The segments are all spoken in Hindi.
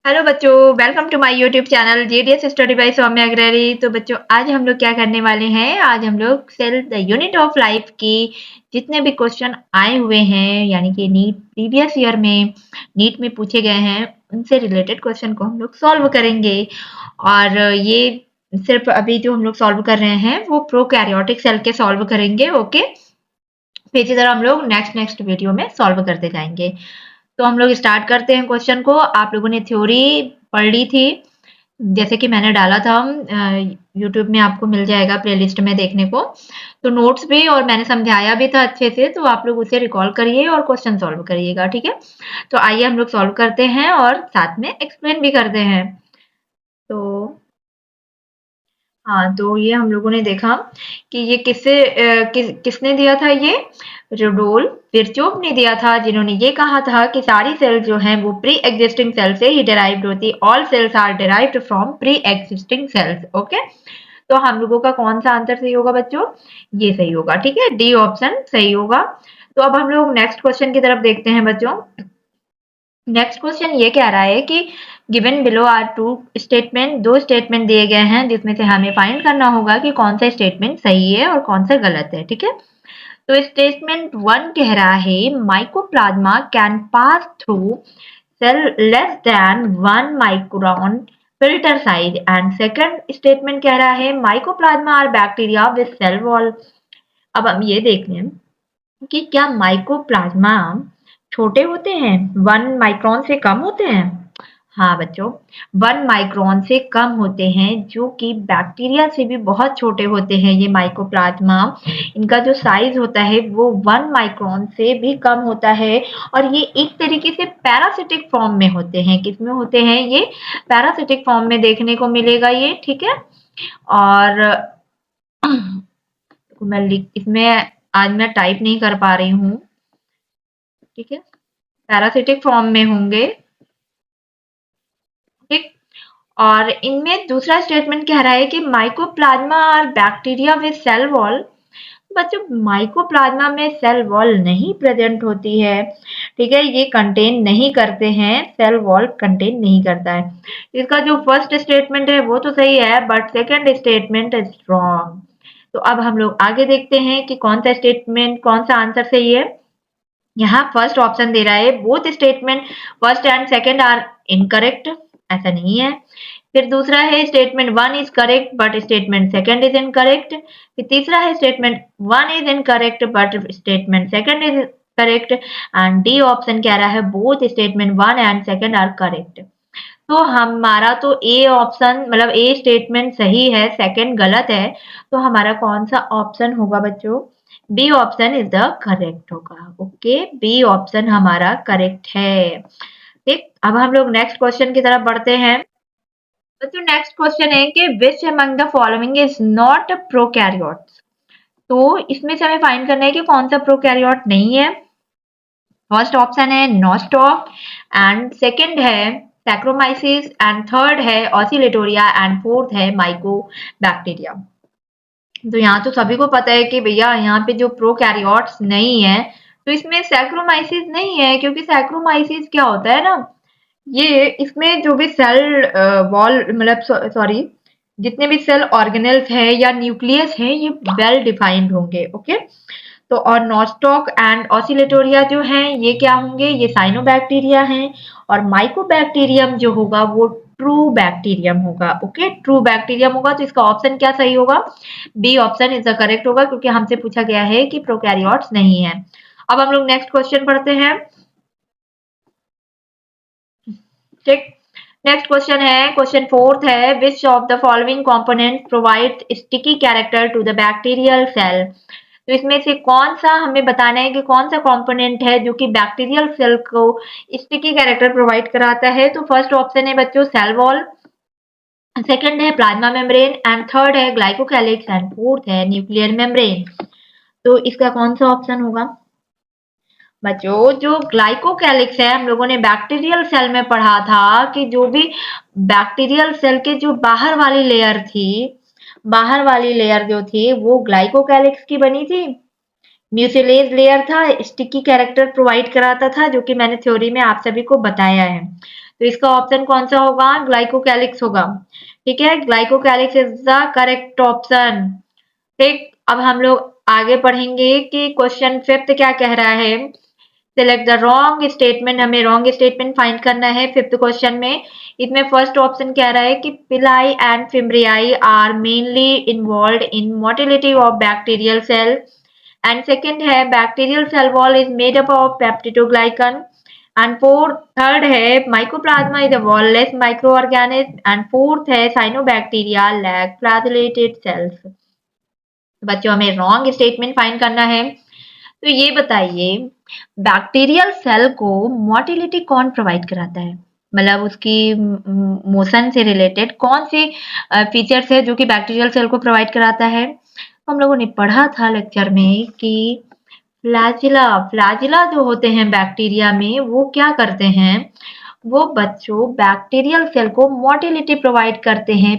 हेलो बच्चों, welcome to my YouTube channel GDS study by Saumya Agarwal. तो बच्चों आज हम लोग क्या करने वाले हैं, आज हम लोग cell the unit of life की जितने भी क्वेश्चन आए हुए हैं, यानी कि नीट प्रीवियस ईयर में नीट में पूछे गए हैं, उनसे रिलेटेड क्वेश्चन को हम लोग सॉल्व करेंगे। और ये सिर्फ अभी जो हम लोग सॉल्व कर रहे हैं वो प्रोकैरियोटिक सेल के सॉल्व करेंगे। ओके, फिर इसी तरह हम लोग नेक्स्ट वीडियो में सॉल्व करते जाएंगे। तो हम लोग स्टार्ट करते हैं क्वेश्चन को। आप लोगों ने थ्योरी पढ़ ली थी, जैसे कि मैंने डाला था, यूट्यूब में आपको मिल जाएगा प्लेलिस्ट में देखने को। तो नोट्स भी और मैंने समझाया भी था अच्छे से, तो आप लोग उसे रिकॉल करिए और क्वेश्चन सॉल्व करिएगा, ठीक है। तो आइए हम लोग सॉल्व करते हैं और साथ में एक्सप्लेन भी करते हैं। तो हाँ, तो ये हम लोगों ने देखा कि ये किसने दिया था, ये रुडोल्फ विर्चोव ने दिया था, जिन्होंने ये कहा था कि सारी सेल जो हैं वो प्री एग्जिस्टिंग सेल से ही डिराइव्ड होती है। All cells are derived from pre existing cells. Okay, तो हम लोगों का कौन सा आंसर सही होगा बच्चों, ये सही होगा, ठीक है, डी ऑप्शन सही होगा। तो अब हम लोग नेक्स्ट क्वेश्चन की तरफ देखते हैं बच्चों। नेक्स्ट क्वेश्चन ये कह रहा है कि given below are two statement, दो स्टेटमेंट दिए गए हैं जिसमें से हमें फाइंड करना होगा कि कौन सा स्टेटमेंट सही है और कौन सा गलत है, ठीक है। तो स्टेटमेंट वन कह रहा है mycoplasma can pass through cell less than 1 micron filter size, and second statement कह रहा है mycoplasma are bacteria with cell wall. अब हम ये देख लें कि क्या माइकोप्लाज्मा छोटे होते हैं, 1 माइक्रोन से कम होते हैं। हाँ बच्चों, 1 माइक्रोन से कम होते हैं, जो कि बैक्टीरिया से भी बहुत छोटे होते हैं ये माइकोप्लाज्मा। इनका जो साइज होता है वो 1 माइक्रोन से भी कम होता है, और ये एक तरीके से पैरासिटिक फॉर्म में होते हैं। किसमें होते हैं ये, पैरासिटिक फॉर्म में देखने को मिलेगा ये, ठीक है। और मैं लिख इसमें आज मैं टाइप नहीं कर पा रही हूँ, ठीक है, पैरासिटिक फॉर्म में होंगे, ठीक। और इनमें दूसरा स्टेटमेंट कह रहा है कि माइकोप्लाज्मा और बैक्टीरिया विद सेल वॉल। बच्चों माइकोप्लाज्मा में सेल वॉल नहीं प्रेजेंट होती है, ठीक है, ये कंटेन नहीं करते हैं, सेल वॉल कंटेन नहीं करता है। इसका जो फर्स्ट स्टेटमेंट है वो तो सही है, but second statement is wrong. तो अब हम लोग आगे देखते हैं कि कौन सा स्टेटमेंट, कौन सा आंसर सही है। यहाँ फर्स्ट ऑप्शन दे रहा है both statement first and second are incorrect, ऐसा नहीं है। फिर दूसरा है statement one is correct but statement second is incorrect. फिर तीसरा है statement one is incorrect but statement second is correct. And D option कह रहा है both statement one and second are correct. तो हमारा तो ए ऑप्शन मतलब ए स्टेटमेंट सही है, सेकंड गलत है। तो हमारा कौन सा ऑप्शन होगा बच्चों, B option is the correct होगा। ओके, बी ऑप्शन हमारा करेक्ट है, ठीक। अब हम लोग नेक्स्ट क्वेश्चन की तरफ बढ़ते हैं। तो नेक्स्ट क्वेश्चन है कि which among the following is not prokaryotes. तो इसमें से हमें फाइंड करना है कि कौन सा प्रोकैरियोट नहीं है। फर्स्ट ऑप्शन है नॉस्टॉक, एंड सेकंड है सैक्रोमाइसिस, एंड थर्ड है ऑसिलेटोरिया, एंड फोर्थ है माइकोबैक्टीरिया। तो यहाँ तो सभी को पता है कि भैया यहाँ पे जो प्रोकैरियोट्स नहीं है, तो इसमें सैक्रोमाइसिस नहीं है, क्योंकि सैक्रोमाइसिस क्या होता है ना, ये इसमें जो भी सेल वॉल मतलब सॉरी जितने भी सेल ऑर्गेनेल्स है या न्यूक्लियस है ये वेल डिफाइंड होंगे। ओके, तो और नॉस्टॉक एंड ऑसिलेटोरिया जो हैं ये क्या होंगे, ये साइनोबैक्टीरिया हैं। और माइकोबैक्टीरियम जो होगा वो ट्रू बैक्टीरियम होगा। ओके, ट्रू बैक्टीरियम होगा, तो इसका ऑप्शन क्या सही होगा, B option is the correct होगा, क्योंकि हमसे पूछा गया है कि प्रोकैरियोट्स नहीं है। अब हम लोग नेक्स्ट क्वेश्चन पढ़ते हैं, ठीक। नेक्स्ट क्वेश्चन है, क्वेश्चन फोर्थ है, which of the following component provide sticky character to the bacterial cell. तो इसमें से कौन सा हमें बताना है कि कौन सा कंपोनेंट है जो कि बैक्टीरियल सेल को स्टिकी कैरेक्टर प्रोवाइड कराता है। तो फर्स्ट ऑप्शन है बच्चों सेल वॉल, सेकंड है प्लाज्मा मेम्ब्रेन, एंड थर्ड है ग्लाइकोकैलिक्स, एंड फोर्थ है न्यूक्लियर मेम्ब्रेन। तो इसका कौन सा ऑप्शन होगा बच्चों, जो ग्लाइकोकैलिक्स है हम लोगों ने बैक्टीरियल सेल में पढ़ा था कि जो भी बैक्टीरियल सेल के जो बाहर वाली लेयर थी, बाहर वाली लेयर जो थी वो ग्लाइकोकैलिक्स की बनी थी। म्यूसिलेज लेयर था, स्टिकी कैरेक्टर प्रोवाइड कराता था, जो कि मैंने थ्योरी में आप सभी को बताया है। तो इसका ऑप्शन कौन सा होगा? ग्लाइकोकैलिक्स होगा। ठीक है, glycocalyx is the correct option. ठीक, अब हम लोग आगे पढ़ेंगे कि क्वेश्चन फिफ्थ क्या कह रहा है। सिलेक्ट द रॉन्ग स्टेटमेंट, हमें रॉन्ग स्टेटमेंट फाइंड करना है फिफ्थ क्वेश्चन में। इसमें फर्स्ट ऑप्शन कह रहा है कि pili and fimbriae are mainly involve in motility of bacterial cell, and second है bacterial cell wall is made up of peptidoglycan, and fourth third है mycoplasma is a wall-less micro organism, and fourth है साइनोबैक्टीरिया लैक फ्लैजिलेटेड सेल्स। बच्चों हमें रॉन्ग स्टेटमेंट फाइंड करना है। तो ये बताइए, बैक्टीरियल सेल को मोटिलिटी कौन प्रोवाइड कराता है? मतलब उसकी मोशन से रिलेटेड कौन सी फीचर्स है जो कि बैक्टीरियल सेल को प्रोवाइड कराता है? तो हम लोगों ने पढ़ा था लेक्चर में कि फ्लैजिला फ्लैजिला जो होते हैं बैक्टीरिया में, वो क्या करते हैं, वो बच्चों बैक्टीरियल सेल को मोटिलिटी प्रोवाइड करते हैं,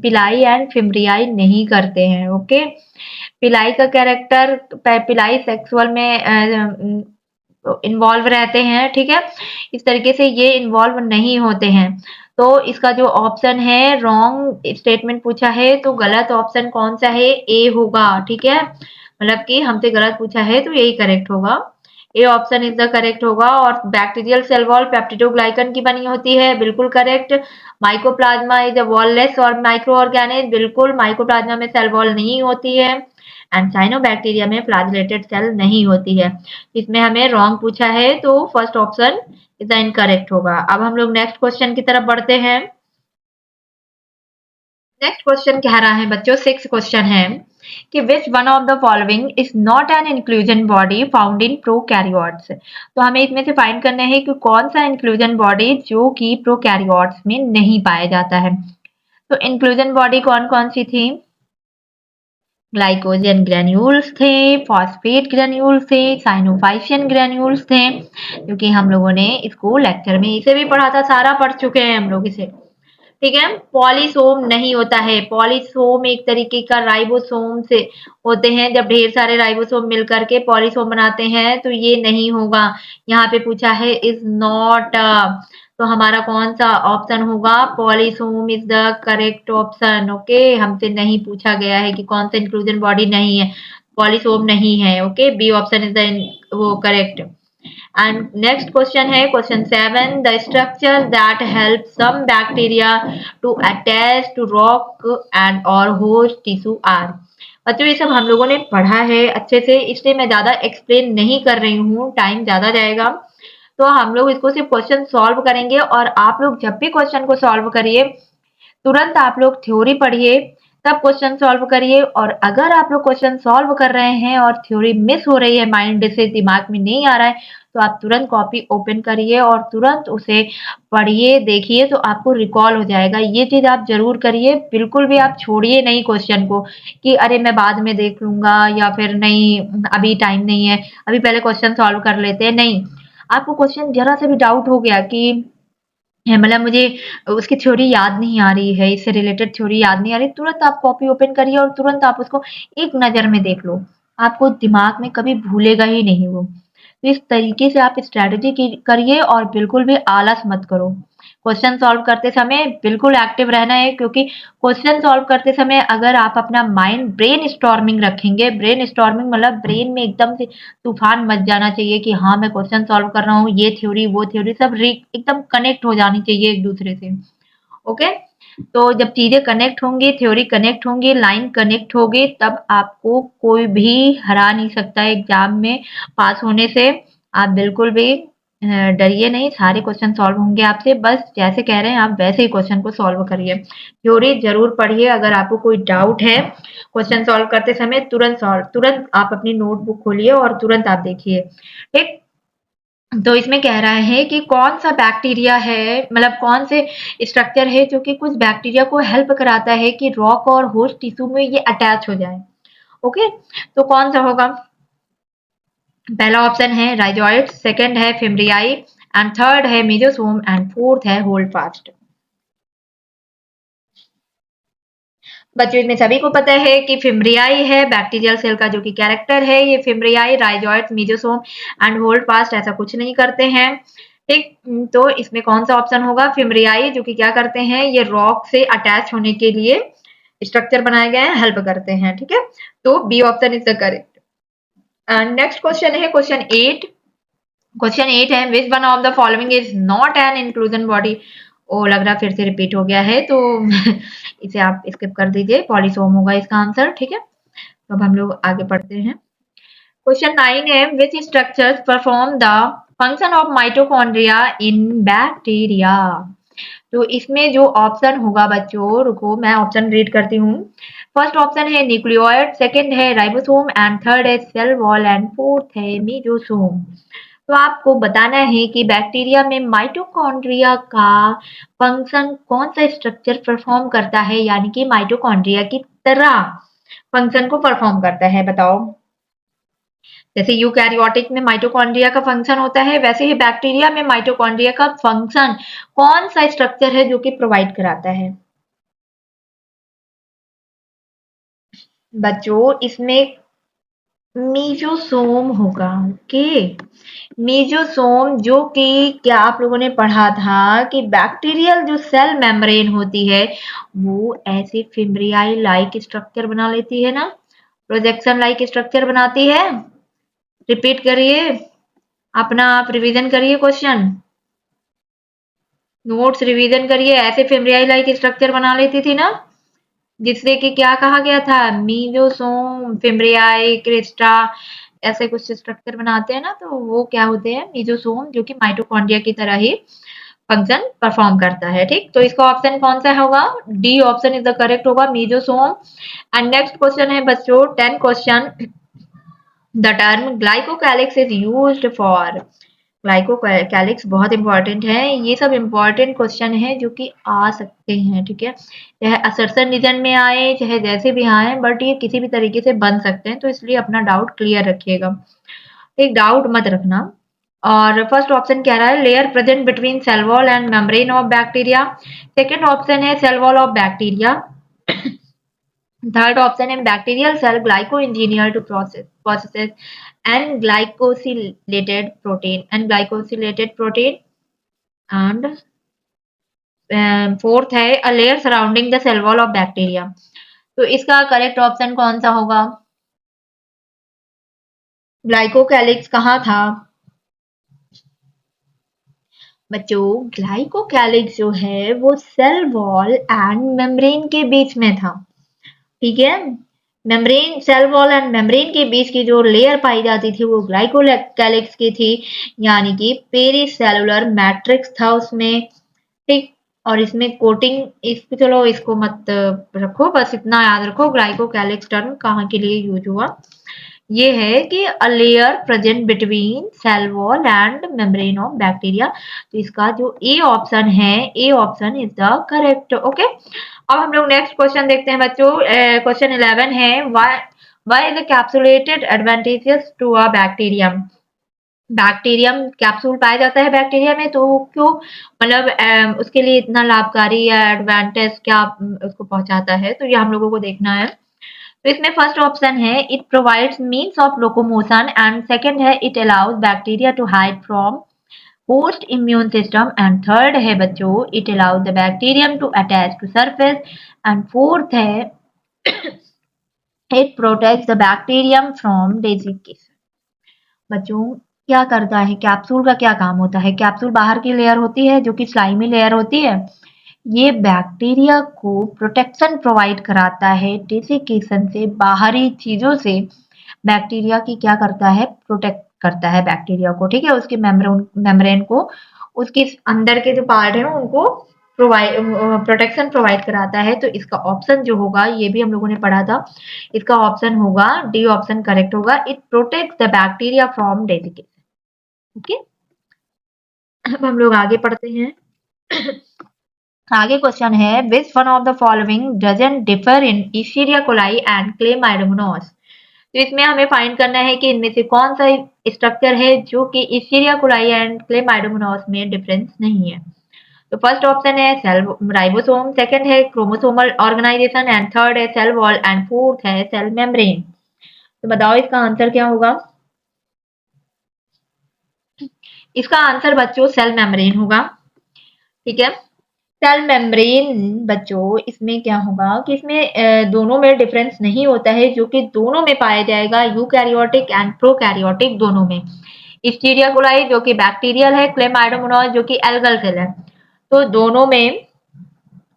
पिलाई एंड फिम्ब्रियाई नहीं करते हैं। ओके, पिलाई का कैरेक्टर, पिलाई सेक्सुअल में इन्वॉल्व रहते हैं। ठीक है, इस तरीके से ये इन्वॉल्व नहीं होते हैं। तो इसका जो ऑप्शन है, रॉन्ग स्टेटमेंट पूछा है तो गलत ऑप्शन कौन सा है? ए होगा। ठीक है, मतलब कि हमसे गलत पूछा है तो यही करेक्ट होगा। ए ऑप्शन इज द करेक्ट होगा। और बैक्टीरियल सेल वॉल पेप्टिडोग्लाइकन की बनी होती है, बिल्कुल correct. Mycoplasma is a wireless और माइक्रो ऑर्गेनिज्म, बिल्कुल, माइकोप्लाज्मा में सेल वॉल नहीं होती है, एंड साइनोबैक्टीरिया में फ्लैजिलेटेड सेल नहीं होती है। इसमें हमें रॉन्ग पूछा है तो first option is the incorrect होगा। अब हम लोग नेक्स्ट क्वेश्चन की तरफ बढ़ते हैं। नेक्स्ट क्वेश्चन कह रहा है बच्चों, सिक्स क्वेश्चन है कि विच one of the following is not an inclusion body found in prokaryotes. तो हमें इसमें से फाइंड करना है कि कौन सा इंक्लूजन बॉडी जो कि प्रोकैरियोट्स में नहीं पाया जाता है। तो इंक्लूजन बॉडी कौन कौन सी थी? ग्लाइकोजन ग्रेन्यूल्स थे, फॉस्फेट ग्रेन्यूल्स थे, साइनोफाइशियन ग्रेन्यूल्स थे, क्योंकि हम लोगों ने इसको लेक्चर में इसे भी पढ़ा था, सारा पढ़ चुके हैं हम लोग इसे। ठीक है, पॉलीसोम नहीं होता है। पॉलीसोम एक तरीके का राइबोसोम से होते हैं, जब ढेर सारे राइबोसोम मिलकर के पॉलीसोम बनाते हैं, तो ये नहीं होगा। यहाँ पे पूछा है इज नॉट, तो हमारा कौन सा ऑप्शन होगा? Polysome is the correct option. Okay, हमसे नहीं पूछा गया है कि कौन सा इंक्लूजन बॉडी नहीं है, पॉलीसोम नहीं है। Okay, B option is the वो करेक्ट। And next question है question 7, the structure that help some bacteria to attach to rock and or host tissue are। बच्चों ये सब हम लोगों ने पढ़ा है अच्छे से, इसलिए मैं ज्यादा एक्सप्लेन नहीं कर रही हूँ, टाइम ज्यादा जाएगा। तो हम लोग इसको सिर्फ क्वेश्चन सॉल्व करेंगे, और आप लोग जब भी क्वेश्चन को सॉल्व करिए तुरंत आप लोग थ्योरी पढ़िए, तब क्वेश्चन सॉल्व करिए। और अगर आप लोग क्वेश्चन सॉल्व कर रहे हैं और थ्योरी मिस हो रही है, माइंड से दिमाग में नहीं आ रहा है, तो आप तुरंत कॉपी ओपन करिए और तुरंत उसे पढ़िए, देखिए, तो आपको रिकॉल हो जाएगा। ये चीज आप जरूर करिए, बिल्कुल भी आप छोड़िए नहीं क्वेश्चन को कि अरे मैं बाद में देख लूंगा, या फिर नहीं अभी टाइम नहीं है, अभी पहले क्वेश्चन सॉल्व कर लेते हैं। नहीं, आपको क्वेश्चन जरा सा भी डाउट हो गया कि मतलब मुझे उसकी थ्योरी याद नहीं आ रही है, इससे रिलेटेड थ्योरी याद नहीं आ रही, तुरंत आप कॉपी ओपन करिए और तुरंत आप उसको एक नज़र में देख लो। आपको दिमाग में कभी भूलेगा ही नहीं वो। तो इस तरीके से आप स्ट्रैटेजी करिए और बिल्कुल भी आलस मत करो। क्वेश्चन सॉल्व करते समय बिल्कुल एक्टिव रहना है, क्योंकि क्वेश्चन सॉल्व करते समय अगर आप अपना माइंड ब्रेन स्टॉर्मिंग रखेंगे, ब्रेन स्टॉर्मिंग मतलब ब्रेन में एकदम से तूफान मच जाना चाहिए कि हाँ मैं क्वेश्चन सॉल्व कर रहा हूँ, ये थ्योरी वो थ्योरी सब एकदम कनेक्ट हो जानी चाहिए एक दूसरे से। ओके, तो जब चीजें कनेक्ट होंगी, थ्योरी कनेक्ट होंगी, लाइन कनेक्ट होगी, तब आपको कोई भी हरा नहीं सकता एग्जाम में पास होने से। आप बिल्कुल भी डरिए नहीं, सारे क्वेश्चन सॉल्व होंगे आपसे, बस जैसे कह रहे हैं आप वैसे ही क्वेश्चन को सॉल्व करिए। थ्योरी जरूर पढ़िए, अगर आपको कोई डाउट है क्वेश्चन सॉल्व करते समय तुरंत आप अपनी नोटबुक खोलिए और तुरंत आप देखिए। ठीक, तो इसमें कह रहा है कि कौन सा बैक्टीरिया है, मतलब कौन से स्ट्रक्चर है जो कि कुछ बैक्टीरिया को हेल्प कराता है कि रॉक और होस्ट टिश्यू में ये अटैच हो जाए। ओके, तो कौन सा होगा? पहला ऑप्शन है राइजोइड, सेकंड है फिम्ब्रियाई, एंड थर्ड है मेसोसोम, एंड फोर्थ है होल्डफास्ट। बच्चों इसमें सभी को पता है कि फिम्ब्रियाई है बैक्टीरियल सेल का जो कि कैरेक्टर है, ये फिम्ब्रियाई, राइजोइड, मेसोसोम एंड होल्डफास्ट ऐसा कुछ नहीं करते हैं। ठीक। तो इसमें कौन सा ऑप्शन होगा? फिमरियाई, जो कि क्या करते हैं, ये रॉक से अटैच होने के लिए स्ट्रक्चर बनाए गए हैं, हेल्प करते हैं। ठीक है, तो B option is the correct. And next question है क्वेश्चन 8। क्वेश्चन 8 है, which one of the following is not an inclusion body. ओ, लग रहा फिर से रिपीट हो गया है, तो इसे आप स्किप कर दीजिए, पॉलीसोम होगा इसका आंसर। ठीक है, तो अब हम लोग आगे पढ़ते हैं। क्वेश्चन 9 है, which structures perform the function of mitochondria in bacteria. तो इसमें जो ऑप्शन होगा बच्चों, रुको मैं ऑप्शन रीड करती हूँ। फर्स्ट ऑप्शन है न्यूक्लियोइड, सेकंड है राइबोसोम एंड थर्ड है सेल वॉल एंड फोर्थ है मीजोसोम। तो आपको बताना है कि बैक्टीरिया में माइटोकॉन्ड्रिया का फंक्शन कौन सा स्ट्रक्चर परफॉर्म करता है, यानी कि माइटोकॉन्ड्रिया की तरह फंक्शन को परफॉर्म करता है, बताओ। जैसे यूकैरियोटिक में माइटोकॉन्ड्रिया का फंक्शन होता है, वैसे ही बैक्टीरिया में माइटोकॉन्ड्रिया का फंक्शन कौन सा स्ट्रक्चर है जो कि प्रोवाइड कराता है? बच्चों, इसमें मीजोसोम होगा। ओके, मीजोसोम, जो कि क्या आप लोगों ने पढ़ा था कि बैक्टीरियल जो सेल मेम्ब्रेन होती है वो ऐसे फिम्ब्रियाई लाइक स्ट्रक्चर बना लेती है ना, प्रोजेक्शन लाइक स्ट्रक्चर बनाती है। रिपीट करिए, अपना आप रिवीजन करिए, क्वेश्चन नोट्स रिवीजन करिए। ऐसे फिम्ब्रियाई लाइक स्ट्रक्चर बना लेती थी ना, जिससे कि क्या कहा गया था, मीजोसोम, फिम्ब्रियाई, क्रिस्टा, ऐसे कुछ स्ट्रक्चर बनाते हैं ना, तो वो क्या होते हैं, मीजोसोम, जो कि माइटोकॉन्ड्रिया की तरह ही फंक्शन परफॉर्म करता है। ठीक, तो इसका ऑप्शन कौन सा होगा? D option is the correct होगा, मीजोसोम। एंड नेक्स्ट क्वेश्चन है बच्चों 10 question. The term glycocalyx is used for. Glycocalyx बहुत इंपॉर्टेंट है, ये सब इंपॉर्टेंट क्वेश्चन है जो कि आ सकते हैं। ठीक है, चाहे असर्शन रीजन में आए, चाहे जैसे भी आए, बट ये किसी भी तरीके से बन सकते हैं, तो इसलिए अपना डाउट क्लियर रखिएगा, एक डाउट मत रखना। और फर्स्ट ऑप्शन कह रहा है layer present between cell wall and membrane of bacteria. Second option है cell wall of bacteria. Third option है bacterial cell glyco engineer to process and glycosylated protein. And fourth है a layer surrounding the cell wall of bacteria. तो इसका करेक्ट ऑप्शन कौन सा होगा? ग्लाइकोकैलिक्स कहाँ था बच्चों? ग्लाइकोकैलिक्स जो है वो सेल वॉल एंड मेम्ब्रेन के बीच में था। ठीक है, membrane, cell wall and membrane के बीच की जो लेयर पाई जाती थी वो ग्लाइकोकैलिक्स की थी, यानी कि पेरीसेलुलर मैट्रिक्स था उसमें। ठीक, और इसमें कोटिंग, इस चलो इसको मत रखो, बस इतना याद रखो ग्लाइकोकैलिक्स टर्म कहाँ के लिए यूज हुआ। ये है कि a layer present between cell wall and membrane of bacteria. तो इसका जो ए ऑप्शन है, A option is the correct. Okay, अब हम लोग नेक्स्ट क्वेश्चन देखते हैं बच्चों। क्वेश्चन 11 है, why is the capsulated advantages to a bacterium. Bacterium capsule पाया जाता है बैक्टीरिया में, तो क्यों, मतलब उसके लिए इतना लाभकारी या एडवांटेज क्या उसको पहुंचाता है, तो ये हम लोगों को देखना है। तो इसमें फर्स्ट ऑप्शन है it provides means of locomotion and second है it allows bacteria to hide from host immune system and third है बच्चों it allows the bacterium to attach to surface and fourth है it protects the bacterium from disease. बच्चों, क्या करता है कैप्सूल का, क्या काम होता है? कैप्सूल बाहर की लेयर होती है जो कि स्लाइमी लेयर होती है, ये बैक्टीरिया को प्रोटेक्शन प्रोवाइड कराता है डिसिकेशन से, बाहरी चीजों से बैक्टीरिया की क्या करता है, प्रोटेक्ट करता है बैक्टीरिया को। ठीक है, उसके मेम्ब्रेन को, उसके अंदर के जो पार्ट है उनको प्रोवाइड, प्रोटेक्शन प्रोवाइड कराता है। तो इसका ऑप्शन जो होगा, ये भी हम लोगों ने पढ़ा था, इसका ऑप्शन होगा डी ऑप्शन करेक्ट होगा, it protect the bacteria from desiccation. Okay, अब हम लोग आगे पढ़ते हैं। आगे क्वेश्चन है which one of the following doesn't differ in Escherichia coli and Chlamydomonas. तो इसमें हमें फाइंड करना है कि इनमें से कौन सा स्ट्रक्चर है जो कि इशीरिया कोलाई एंड क्लेमाइडोमोनास में डिफरेंस नहीं है। तो फर्स्ट ऑप्शन है सेल राइबोसोम, सेकंड है क्रोमोसोमल ऑर्गेनाइजेशन एंड थर्ड है सेल वॉल एंड फोर्थ है सेल मेम्ब्रेन। तो बताओ इसका आंसर क्या होगा? इसका आंसर बच्चों सेल मेम्ब्रेन होगा। ठीक है, सेल मेम्ब्रेन बच्चों इसमें क्या होगा कि इसमें दोनों में डिफरेंस नहीं होता है, जो कि दोनों में पाया जाएगा, यूकैरियोटिक एंड प्रोकैरियोटिक दोनों में। एस्चेरिचिया कोलाई जो कि बैक्टीरियल है, क्लेमाइडोमोनास जो कि एल्गल सेल है। तो दोनों में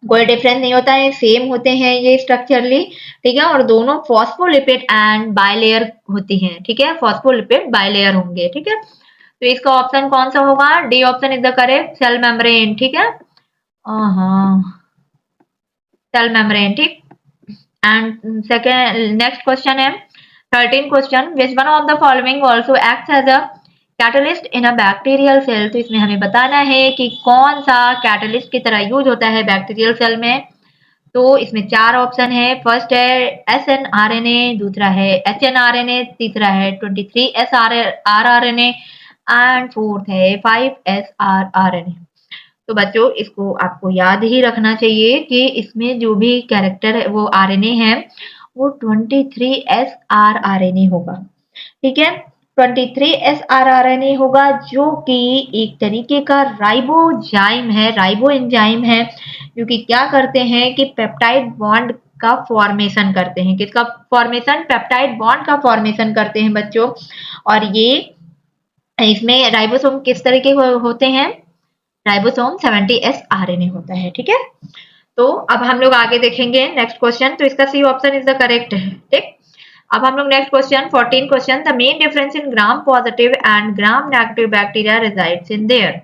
कोई डिफरेंस नहीं होता है, सेम होते हैं ये स्ट्रक्चरली। ठीक है, और दोनों फॉस्फोलिपिड एंड बाइलेयर होती हैं। ठीक है, फॉस्फोलिपिड बाइलेयर होंगे। ठीक है, तो इसका ऑप्शन कौन सा होगा? D option is the correct, cell membrane. ठीक है, सेल मेम्ब्रेन। ठीक, एंड सेकेंड नेक्स्ट क्वेश्चन है 13 question, which one of the following also act as a catalyst in a bacterial cell. तो इसमें हमें बताना है कि कौन सा कैटलिस्ट की तरह यूज होता है बैक्टीरियल सेल में। तो इसमें 4 ऑप्शन है। फर्स्ट है SNRNA, दूसरा है HNRNA, तीसरा है 23SRRNA एंड फोर्थ है 5SRRNA। तो बच्चों इसको आपको याद ही रखना चाहिए कि इसमें जो भी कैरेक्टर है वो आरएनए है वो 23SRRNA होगा। ठीक है, 23SRRNA होगा, जो कि एक तरीके का राइबोजाइम है, राइबो एंजाइम है, जो कि क्या करते हैं कि पेप्टाइड बॉन्ड का फॉर्मेशन करते हैं। किसका फॉर्मेशन? पेप्टाइड बॉन्ड का फॉर्मेशन करते हैं बच्चों। और ये इसमें राइबोसोम किस तरह के होते हैं? राइबोसोम 70S RNA होता है। ठीक है, तो अब हम लोग आगे देखेंगे नेक्स्ट क्वेश्चन। तो इसका C option is the correct है। ठीक, अब हम लोग next question 14 question, the main difference in gram positive and gram negative bacteria resides in there.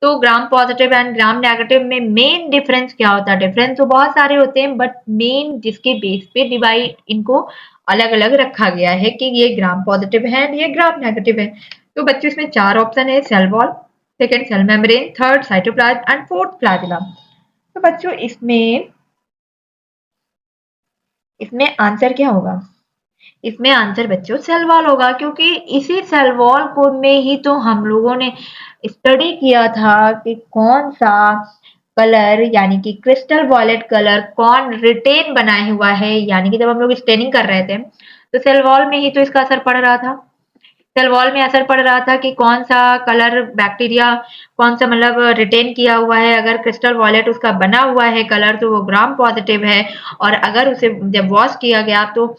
तो gram positive and gram negative में मेन डिफरेंस क्या होता है? डिफरेंस तो बहुत सारे होते हैं, बट मेन जिसके बेस पे डिवाइड इनको अलग अलग रखा गया है कि ये ग्राम पॉजिटिव है, ये ग्राम नेगेटिव है। तो बच्चों इसमें 4 ऑप्शन है, cell wall, second cell membrane, third cytoplasm and fourth flagella. तो बच्चों इसमें आंसर क्या होगा? इसमें आंसर बच्चों सेल वॉल होगा, क्योंकि इसी सेल वॉल को में ही तो हम लोगों ने स्टडी किया था कि कौन सा कलर यानी कि क्रिस्टल वॉयलेट कलर कौन रिटेन बनाए हुआ है, यानी कि जब हम लोग स्टेनिंग कर रहे थे तो सेल वॉल में ही तो इसका असर पड़ रहा था। सेल वॉल में असर पड़ रहा था कि कौन सा कलर बैक्टीरिया कौन सा मतलब रिटेन किया हुआ है। अगर क्रिस्टल वॉयलेट उसका बना हुआ है कलर तो वो ग्राम पॉजिटिव है, और अगर उसे जब वॉश किया गया तो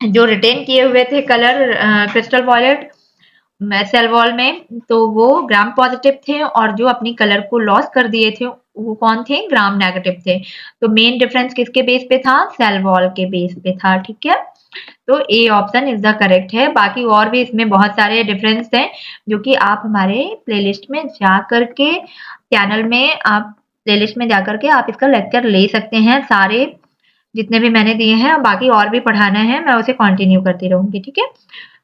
जो रिटेन किए हुए थे colour crystal violet cell wall में तो वो ग्राम पॉजिटिव थे, और जो अपनी कलर को लॉस कर दिए थे वो कौन थे? ग्राम नेगेटिव थे। तो मेन डिफरेंस किसके बेस पे था? सेल वॉल के बेस पे था। ठीक है, तो ए ऑप्शन इज द करेक्ट है। बाकी और भी इसमें बहुत सारे डिफरेंस हैं, जो कि आप हमारे प्लेलिस्ट में जा करके चैनल में आप प्लेलिस्ट में जा करके आप इसका लेक्चर ले सकते हैं। सारे जितने भी मैंने दिए हैं, बाकी और भी पढ़ाना है, मैं उसे कंटिन्यू करती रहूंगी। ठीक है,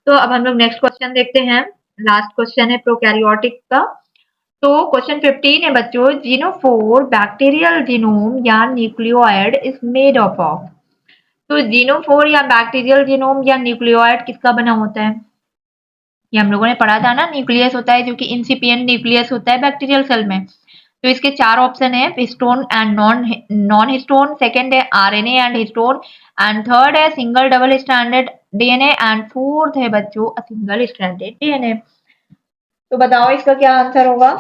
तो अब हम लोग नेक्स्ट क्वेश्चन देखते हैं। लास्ट क्वेश्चन है प्रोकैरियोटिक का। तो क्वेश्चन 15 है बच्चों, जीनोफोर बैक्टीरियल जीनोम या न्यूक्लियोइड इज मेड ऑफ। तो जीनोफोर या बैक्टीरियल जीनोम या न्यूक्लियोइड किसका बना होता है? ये हम लोगों ने पढ़ा था ना, न्यूक्लियस होता है जो कि इंसिपिएंट न्यूक्लियस होता है बैक्टीरियल सेल में। तो इसके 4 ऑप्शन है, histone and non histone, second है RNA and histone, and third है single double stranded DNA, and fourth है बच्चों सिंगल स्ट्रैंडेड डीएनए। तो बताओ इसका क्या आंसर होगा?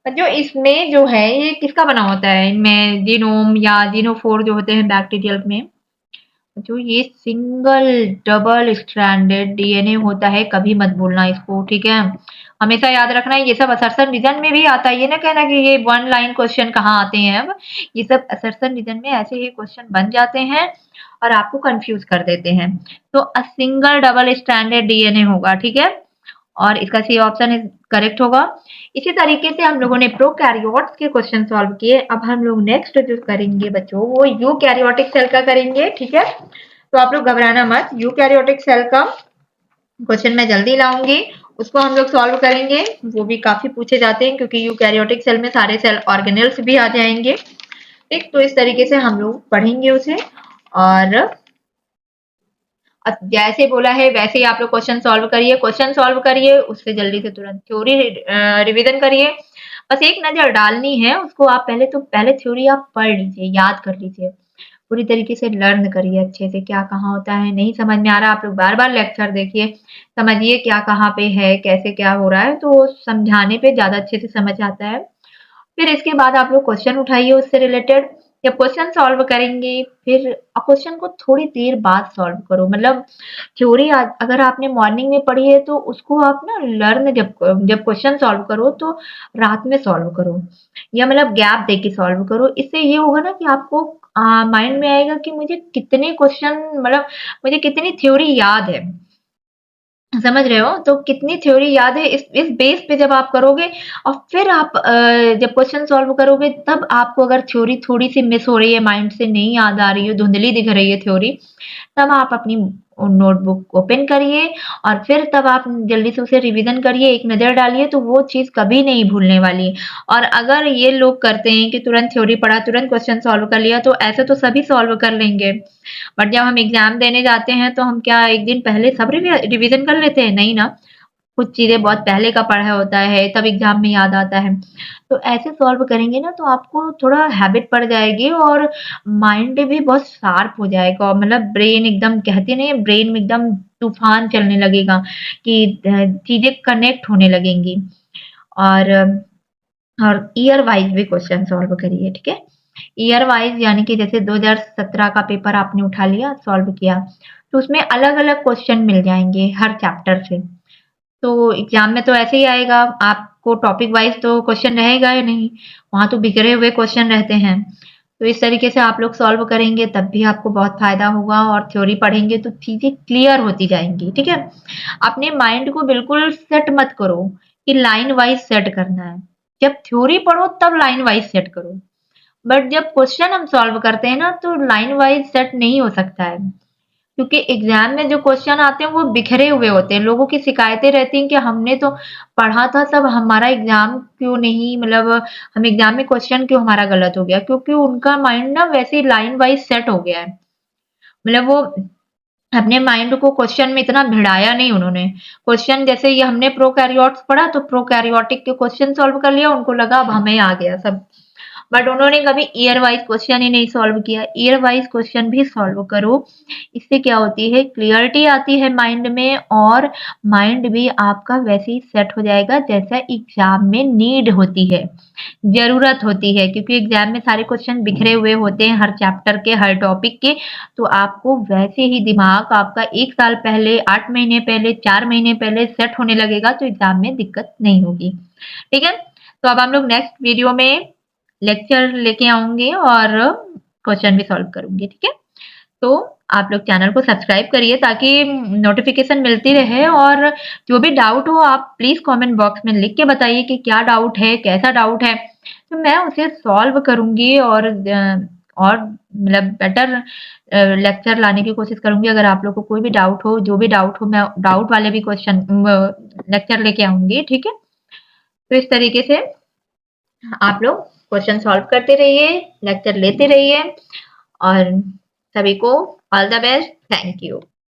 जो इसमें जो है ये किसका बना होता है? इनमें जीनोम या जीनोफोर जो होते हैं बैक्टीरियल में, जो ये सिंगल डबल स्ट्रैंडेड डीएनए होता है। कभी मत भूलना इसको। ठीक है, हमेशा याद रखना है। ये सब असर्शन रीजन में भी आता है, ये ना कहना कि ये वन लाइन क्वेश्चन कहाँ आते हैं। अब ये सब असर्शन रीजन में ऐसे ही क्वेश्चन बन जाते हैं और आपको कंफ्यूज कर देते हैं। तो a single double stranded DNA होगा। ठीक है, और इसका सी ऑप्शन करेक्ट होगा। इसी तरीके से हम लोगों ने प्रोकैरियोट्स के क्वेश्चन सॉल्व किए। अब हम लोग नेक्स्ट जो करेंगे बच्चों वो यूकैरियोटिक सेल का करेंगे। ठीक है, तो आप लोग घबराना मत, यूकैरियोटिक सेल का क्वेश्चन मैं जल्दी लाऊंगी, उसको हम लोग सॉल्व करेंगे। वो भी काफी पूछे जाते हैं, क्योंकि यूकैरियोटिक सेल में सारे सेल ऑर्गेनेल्स भी आ जाएंगे। ठीक, तो इस तरीके से हम लोग पढ़ेंगे उसे, और जैसे बोला है वैसे ही आप लोग क्वेश्चन सॉल्व करिए। क्वेश्चन सॉल्व करिए, उससे जल्दी से तुरंत थ्योरी रिवीजन करिए। बस एक नजर डालनी है उसको, आप पहले थ्योरी आप पढ़ लीजिए, याद कर लीजिए। पूरी तरीके से लर्न करिए अच्छे से, क्या कहाँ होता है, नहीं समझ में आ रहा आप लोग बार-बार लेक्चर देखिए, समझिए क्या कहाँ पे है, कैसे क्या हो रहा है, तो समझाने पे ज़्यादा अच्छे से समझ आता है। फिर इसके बाद आप लोग क्वेश्चन उठाइए उससे रिलेटेड। जब क्वेश्चन सॉल्व करेंगे, फिर क्वेश्चन को थोड़ी देर बाद सॉल्व करो। मतलब थ्योरी अगर आपने मॉर्निंग में पढ़ी है तो उसको आप ना लर्न जब जब क्वेश्चन सॉल्व करो तो रात में सॉल्व करो, या मतलब गैप दे के सॉल्व करो। इससे ये होगा ना कि आपको माइंड में आएगा कि मुझे कितने क्वेश्चन, मतलब मुझे कितनी थ्योरी याद है। समझ रहे हो? तो कितनी थ्योरी याद है, इस बेस पे जब आप करोगे और फिर आप जब क्वेश्चन सॉल्व करोगे, तब आपको अगर थ्योरी थोड़ी-सी मिस हो रही है, माइंड से नहीं याद आ रही है, धुंधली दिख रही है थ्योरी, तब आप अपनी नोटबुक ओपन करिए और फिर तब आप जल्दी से उसे रिवीजन करिए, एक नज़र डालिए, तो वो चीज़ कभी नहीं भूलने वाली। और अगर ये लोग करते हैं कि तुरंत थ्योरी पढ़ा, तुरंत क्वेश्चन सॉल्व कर लिया, तो ऐसे तो सभी सॉल्व कर लेंगे। बट जब हम एग्ज़ाम देने जाते हैं तो हम क्या एक दिन पहले सब रिवीजन कर लेते हैं? नहीं ना। कुछ चीज़ें बहुत पहले का पढ़ा होता है, तब एग्ज़ाम में याद आता है। तो ऐसे सॉल्व करेंगे ना तो आपको थोड़ा हैबिट पड़ जाएगी और माइंड भी बहुत शार्प हो जाएगा, और मतलब ब्रेन एकदम, कहते नहीं है ब्रेन में एकदम तूफ़ान चलने लगेगा कि चीज़ें कनेक्ट होने लगेंगी। और ईयर वाइज़ भी क्वेश्चन सॉल्व करिए, ठीक है? ईयर वाइज़ यानी कि जैसे 2017 का पेपर आपने उठा लिया, सॉल्व किया, तो उसमें अलग-अलग क्वेश्चन मिल जाएँगे हर चैप्टर से। तो एग्ज़ाम में तो ऐसे ही आएगा, आपको टॉपिक वाइज़ तो क्वेश्चन रहेगा ही नहीं, वहाँ तो बिखरे हुए क्वेश्चन रहते हैं। तो इस तरीके से आप लोग सॉल्व करेंगे तब भी आपको बहुत फ़ायदा होगा, और थ्योरी पढ़ेंगे तो चीज़ें क्लियर होती जाएँगी, ठीक है? अपने माइंड को बिल्कुल सेट मत करो कि लाइन वाइज़ सेट करना है। जब थ्योरी पढ़ो तब लाइन वाइज़ सेट करो। बट जब क्वेश्चन हम सॉल्व करते हैं ना तो लाइन वाइज़ सेट नहीं हो सकता है। क्योंकि एग्ज़ाम में जो क्वेश्चन आते हैं वो बिखरे हुए होते हैं। लोगों की शिकायतें रहती हैं कि हमने तो पढ़ा था सब, हमारा एग्ज़ाम क्यों नहीं, मतलब हम एग्ज़ाम में क्वेश्चन क्यों हमारा गलत हो गया? क्योंकि उनका माइंड ना वैसे ही लाइन वाइज़ सेट हो गया है। मतलब वो अपने माइंड को क्वेश्चन में इतना भिड़ाया नहीं उन्होंने। क्वेश्चन जैसे ये हमने प्रोकैरियोट्स पढ़ा तो प्रोकैरियोटिक के क्वेश्चन सॉल्व कर लिया, उनको लगा अब हमें आ गया सब। बट उन्होंने कभी ईयर वाइज़ क्वेश्चन ही नहीं सॉल्व किया। ईयर वाइज़ क्वेश्चन भी सॉल्व करो। इससे क्या होती है, क्लैरिटी आती है माइंड में, और माइंड भी आपका वैसे ही सेट हो जाएगा जैसा एग्ज़ाम में नीड होती है, ज़रूरत होती है। क्योंकि एग्ज़ाम में सारे क्वेश्चन बिखरे हुए होते हैं हर चैप्टर के, हर टॉपिक के, तो आपको वैसे ही दिमाग आपका 1 साल पहले, 8 महीने पहले, 4 महीने पहले सेट होने लगेगा, तो एग्ज़ाम में दिक्कत नहीं होगी। ठीक है? तो अब हम लोग नेक्स्ट वीडियो में लेक्चर लेके आऊँगी और क्वेश्चन भी सॉल्व करूँगी, ठीक है? तो आप लोग चैनल को सब्सक्राइब करिए ताकि नोटिफ़िकेशन मिलती रहे, और जो भी डाउट हो आप प्लीज़ कमेंट बॉक्स में लिख के बताइए कि क्या डाउट है, कैसा डाउट है, तो मैं उसे सॉल्व करूँगी और मतलब बेटर लेक्चर लाने की कोशिश करूँगी। अगर आप लोग को कोई भी डाउट हो, जो भी डाउट हो, मैं डाउट वाले भी क्वेश्चन लेक्चर लेके आऊँगी, ठीक है? तो इस तरीके से आप लोग क्वेश्चन सॉल्व करते रहिए, लेक्चर लेते रहिए, और सभी को all the best. Thank you.